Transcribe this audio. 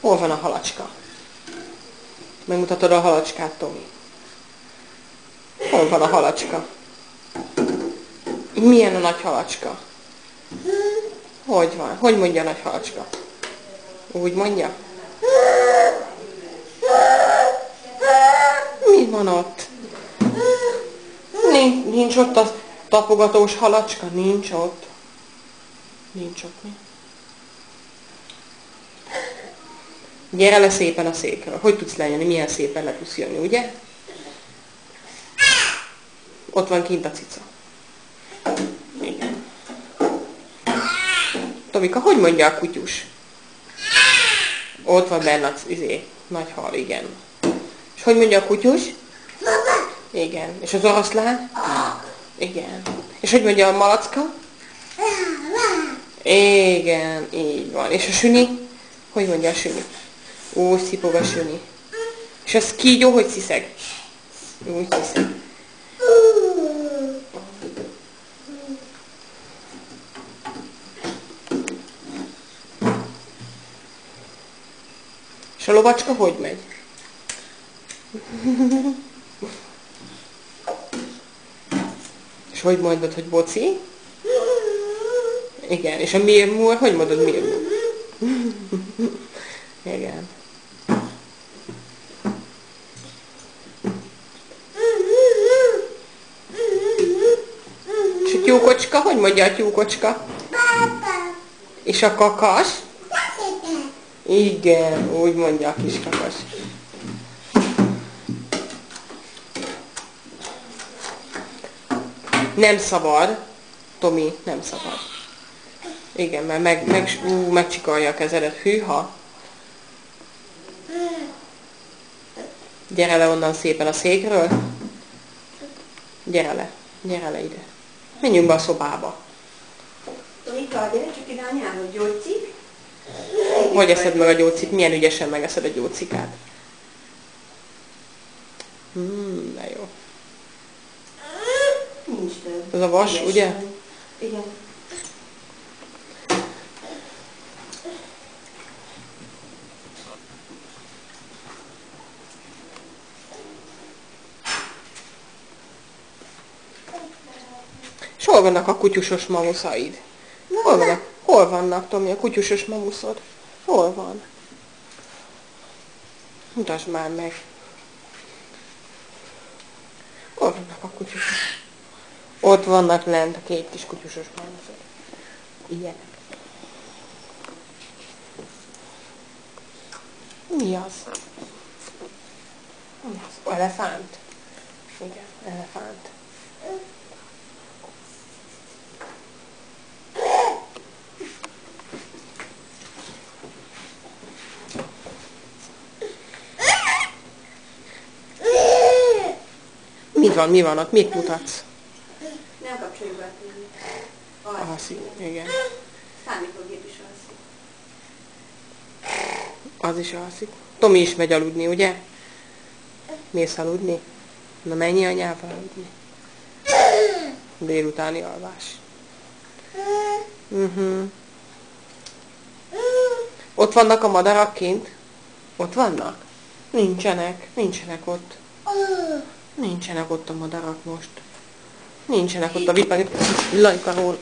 Hol van a halacska? Megmutatod a halacskát, Tomi. Hol van a halacska? Milyen a nagy halacska? Hogy van? Hogy mondja a nagy halacska? Úgy mondja? Mi van ott? Nincs ott a tapogatós halacska? Nincs ott. Nincs ott mi? Gyere le szépen a székről. Hogy tudsz lejönni? Milyen szépen le tudsz jönni, ugye? Ott van kint a cica. Igen. Tomika, hogy mondja a kutyus? Ott van benne az nagy hal, igen. És hogy mondja a kutyus? Igen. És az oroszlán? Igen. És hogy mondja a malacka? Igen, így van. És a süni? Hogy mondja a süni? Úgy szipog a süni. És az kígyó, hogy sziszeg? Úgy sziszeg. És a lovacska hogy megy? És hogy mondod, hogy boci? Igen. És a mirmúr, hogy mondod mirmúr? Igen. És a tyúkocska, hogy mondja a tyúkocska? És a kakas? Igen, úgy mondja a kis kakas. Nem szabad, Tomi, nem szabad. Igen, mert megcsikarja a kezedet. Hűha. Gyere le onnan szépen a székről. Gyere le ide. Menjünk be a szobába. Tomika, gyere csak ide anyához, gyógycik. Hogy eszed meg a gyógycit? Milyen ügyesen megeszed a gyógycikát? De jó. Nincs több. Ez a vas, Ügyes ugye? vagy. Igen. És hol vannak a kutyusos mamuszaid? Hol vannak, Tomi, a kutyusos mamuszod? Hol van? Mutasd már meg. Hol vannak a kutyusos? Ott vannak lent a két kis kutyusos mamuszod. Ilyenek. Mi az? Mi az? Elefánt? Igen, elefánt. Mi van ott? Mit mutatsz? Nem kapcsoljuk be a tévét. Alszik, igen. Számítógép is alszik. Az is alszik. Tomi is megy aludni, ugye? Mész aludni? Na menj anyával aludni. Délutáni alvás. Ott vannak a madarak kint? Ott vannak? Nincsenek ott. Nincsenek ott a madarak most. Nincsenek ott a villanykarón.